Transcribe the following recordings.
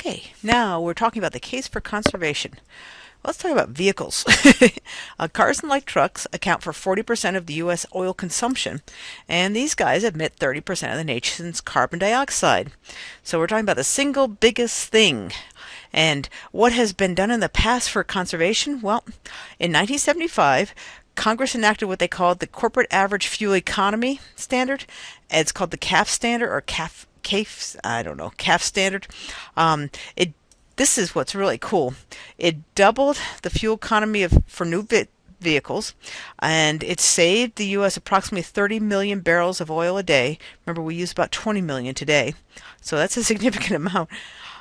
Okay, now we're talking about the case for conservation. Let's talk about vehicles. Cars and light trucks account for 40% of the U.S. oil consumption, and these guys emit 30% of the nation's carbon dioxide. So we're talking about the single biggest thing. And what has been done in the past for conservation? Well, in 1975, Congress enacted what they called the Corporate Average Fuel Economy Standard. It's called the CAF standard or CAF standard. It This is what's really cool. It doubled the fuel economy for new vehicles, and it saved the U.S. approximately 30 million barrels of oil a day. Remember, we use about 20 million today, so that's a significant amount.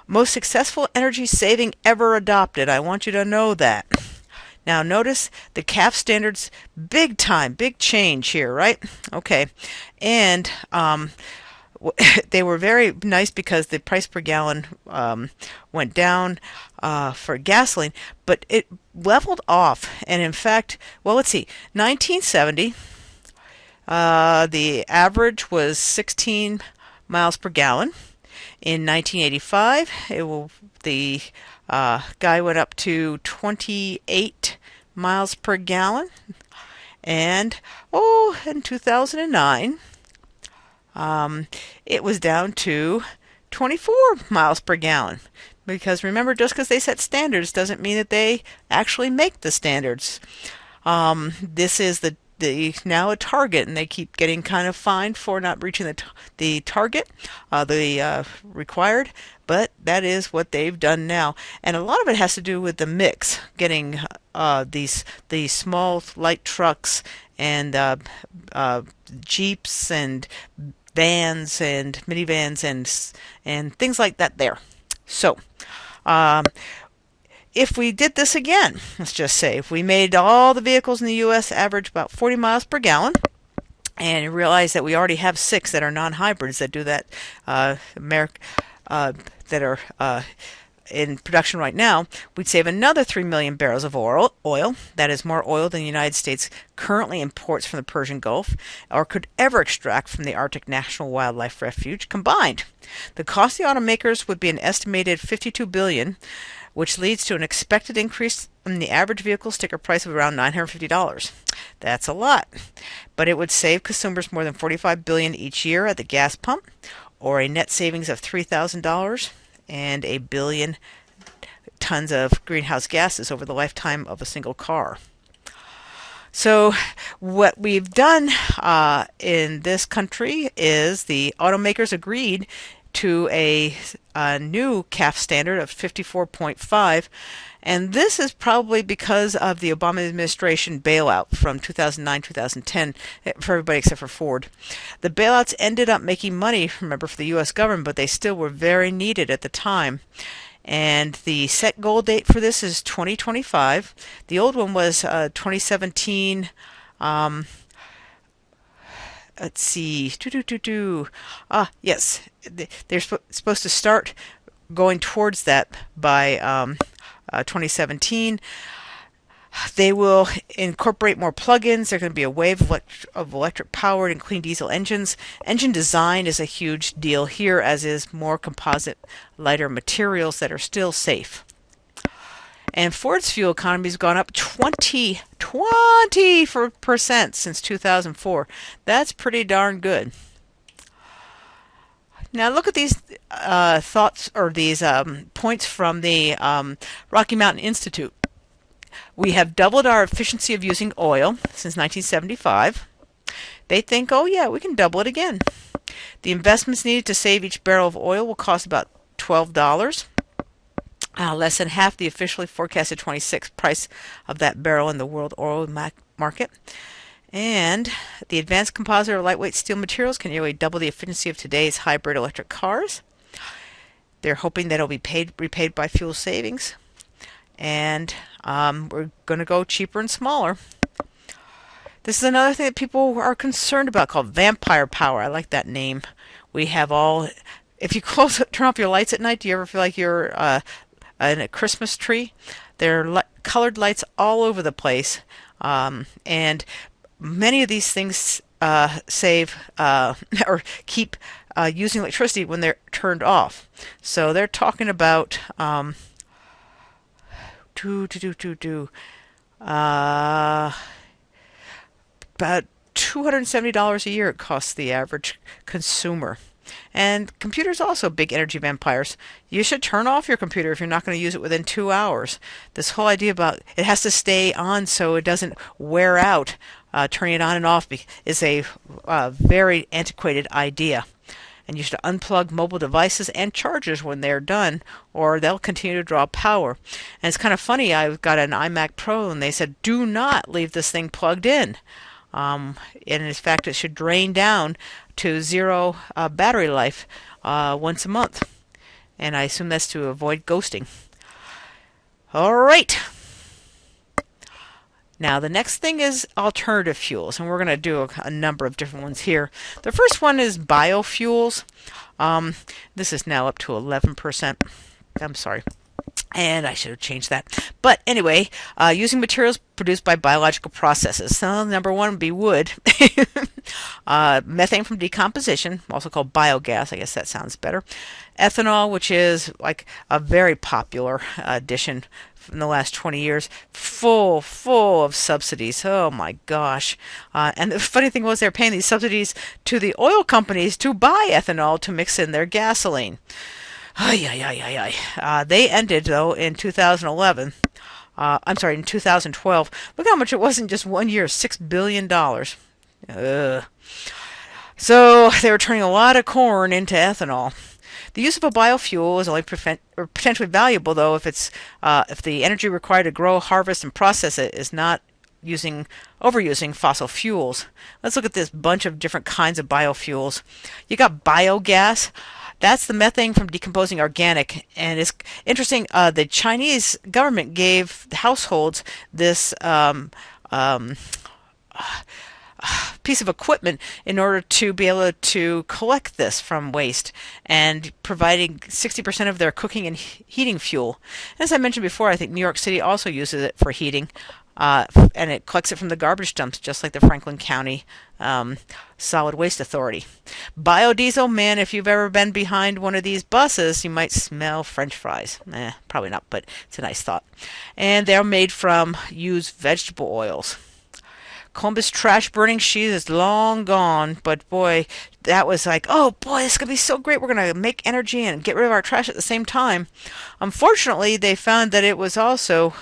Most successful energy saving ever adopted. I want you to know that. Now notice the CAF standards, big time, big change here, right? Okay, and they were very nice because the price per gallon went down for gasoline, but it leveled off. And in fact, well, let's see, 1970, the average was 16 miles per gallon. In 1985, the guy went up to 28 miles per gallon. And, in 2009, it was down to 24 miles per gallon. Because remember, just because they set standards doesn't mean that they actually make the standards. This is the now a target, and they keep getting kind of fined for not reaching the target, the required. But that is what they've done now, and a lot of it has to do with the mix, getting these small light trucks and Jeeps and vans and minivans and things like that there. So, if we did this again, let's just say, if we made all the vehicles in the U.S. average about 40 miles per gallon, and you realize that we already have 6 that are non-hybrids that do that, that are in production right now, we'd save another 3 million barrels of oil. That is more oil than the United States currently imports from the Persian Gulf or could ever extract from the Arctic National Wildlife Refuge combined. The cost of the automakers would be an estimated $52 billion, which leads to an expected increase in the average vehicle sticker price of around $950. That's a lot, but it would save consumers more than $45 billion each year at the gas pump, or a net savings of $3,000 and 1 billion tons of greenhouse gases over the lifetime of a single car. So what we've done in this country is the automakers agreed to a new CAF standard of 54.5, and this is probably because of the Obama administration bailout from 2009-2010 for everybody except for Ford. The bailouts ended up making money, remember, for the U.S. government, but they still were very needed at the time. And the set goal date for this is 2025. The old one was 2017. Let's see. Yes, they're supposed to start going towards that by 2017. They will incorporate more plug-ins. There's going to be a wave of electric-powered and clean diesel engines. Engine design is a huge deal here, as is more composite, lighter materials that are still safe. And Ford's fuel economy has gone up 20% since 2004. That's pretty darn good. Now look at these thoughts, or these points from the Rocky Mountain Institute. We have doubled our efficiency of using oil since 1975. They think, oh yeah, we can double it again. The investments needed to save each barrel of oil will cost about $12. Less than half the officially forecasted 26 price of that barrel in the world oil market. And the advanced composite or lightweight steel materials can nearly double the efficiency of today's hybrid electric cars. They're hoping that it'll be repaid by fuel savings. And we're going to go cheaper and smaller. This is another thing that people are concerned about, called vampire power. I like that name. We have all... If you turn off your lights at night, do you ever feel like you're in a Christmas tree? There are colored lights all over the place, and many of these things save or keep using electricity when they're turned off. So they're talking about do do do do do about $270 a year it costs the average consumer. And computers are also big energy vampires. You should turn off your computer if you're not going to use it within 2 hours. This whole idea about it has to stay on so it doesn't wear out, turning it on and off is a very antiquated idea. And you should unplug mobile devices and chargers when they're done, or they'll continue to draw power. And it's kind of funny, I've got an iMac Pro, and they said, do not leave this thing plugged in. And in fact, it should drain down to zero battery life once a month. And I assume that's to avoid ghosting. All right. Now, the next thing is alternative fuels, and we're going to do a number of different ones here. The first one is biofuels. This is now up to 11%. I'm sorry. And I should have changed that. But anyway, using materials produced by biological processes. So number one would be wood. Methane from decomposition, also called biogas. I guess that sounds better. Ethanol, which is like a very popular addition in the last 20 years, full of subsidies. Oh my gosh. And the funny thing was they're paying these subsidies to the oil companies to buy ethanol to mix in their gasoline. They ended, though, in 2011. In 2012. Look how much it was in just 1 year, $6 billion. So they were turning a lot of corn into ethanol. The use of a biofuel is only potentially valuable, though, if the energy required to grow, harvest, and process it is not overusing fossil fuels. Let's look at this bunch of different kinds of biofuels. You got biogas. That's the methane from decomposing organic, and it's interesting. The Chinese government gave the households this piece of equipment in order to be able to collect this from waste, and providing 60% of their cooking and heating fuel. As I mentioned before, I think New York City also uses it for heating, and it collects it from the garbage dumps, just like the Franklin County Solid Waste Authority. Biodiesel, man, if you've ever been behind one of these buses, you might smell French fries. Probably not, but it's a nice thought. And they're made from used vegetable oils. Columbus trash burning sheet is long gone, but boy, that was like, oh boy, this is going to be so great. We're going to make energy and get rid of our trash at the same time. Unfortunately, they found that it was also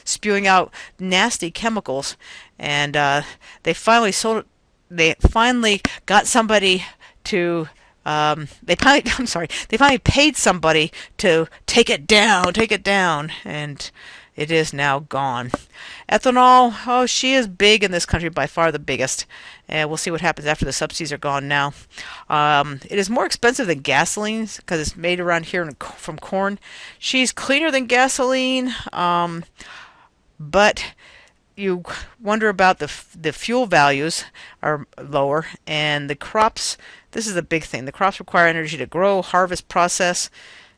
spewing out nasty chemicals, and they finally got somebody to they finally paid somebody to take it down, and it is now gone. Ethanol, she is big in this country, by far the biggest. And we'll see what happens after the subsidies are gone now. It is more expensive than gasoline because it's made around here from corn. She's cleaner than gasoline, but you wonder about the fuel values are lower, and the crops, this is the big thing. The crops require energy to grow, harvest, process,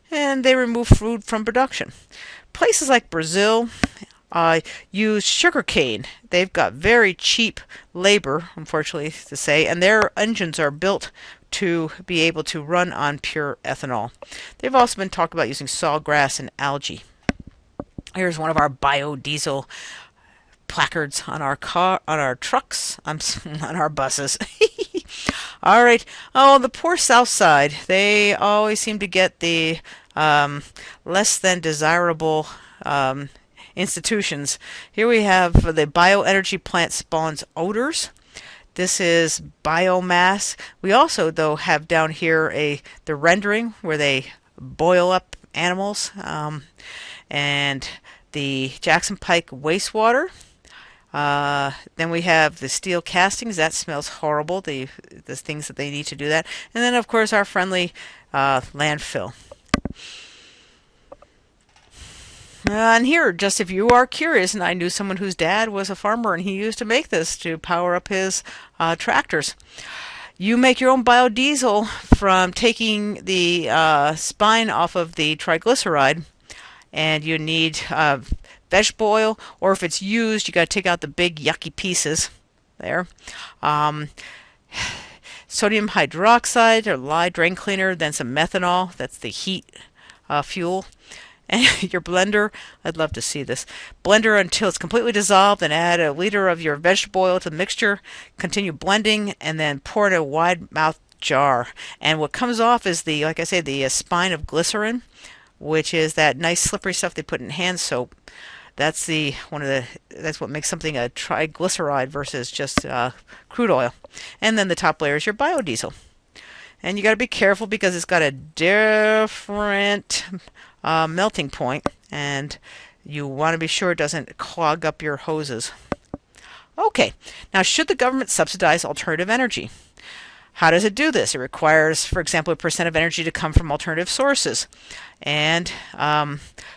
and they remove food from production. Places like Brazil use sugarcane. They've got very cheap labor, unfortunately to say, and their engines are built to be able to run on pure ethanol. They've also been talking about using sawgrass and algae. Here's one of our biodiesel placards on our trucks, on our buses. All right. Oh, the poor South Side. They always seem to get the less than desirable institutions. Here we have the bioenergy plant spawns odors. This is biomass. We also, though, have down here the rendering where they boil up animals, and the Jackson Pike wastewater. Then we have the steel castings. That smells horrible. The things that they need to do that. And then, of course, our friendly landfill. And here, just if you are curious, and I knew someone whose dad was a farmer and he used to make this to power up his tractors. You make your own biodiesel from taking the spine off of the triglyceride, and you need vegetable oil, or if it's used, you got to take out the big yucky pieces there. sodium hydroxide or lye drain cleaner, then some methanol, that's the heat fuel. And your blender, I'd love to see this. Blender until it's completely dissolved, and add a liter of your vegetable oil to the mixture. Continue blending, and then pour in a wide mouth jar. And what comes off is the, like I say, the spine of glycerin, which is that nice slippery stuff they put in hand soap. That's that's what makes something a triglyceride versus just crude oil. And then the top layer is your biodiesel. And you got to be careful because it's got a different melting point, and you want to be sure it doesn't clog up your hoses. Okay, now should the government subsidize alternative energy? How does it do this? It requires, for example, a percent of energy to come from alternative sources. And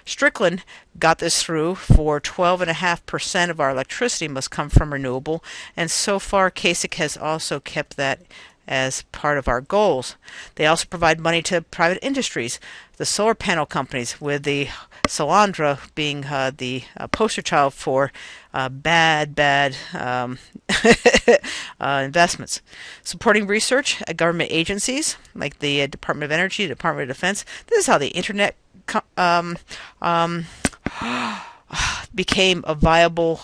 Strickland got this through for 12.5% of our electricity must come from renewable. And so far, Kasich has also kept that as part of our goals. They also provide money to private industries, the solar panel companies, with the Solandra being the poster child for bad investments. Supporting research at government agencies like the Department of Energy, Department of Defense. This is how the internet became a viable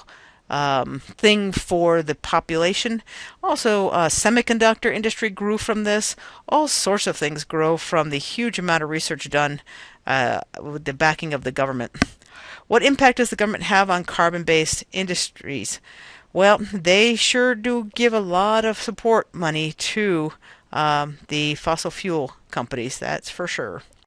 thing for the population. Also, semiconductor industry grew from this. All sorts of things grow from the huge amount of research done with the backing of the government. What impact does the government have on carbon-based industries? Well, they sure do give a lot of support money to the fossil fuel companies, that's for sure.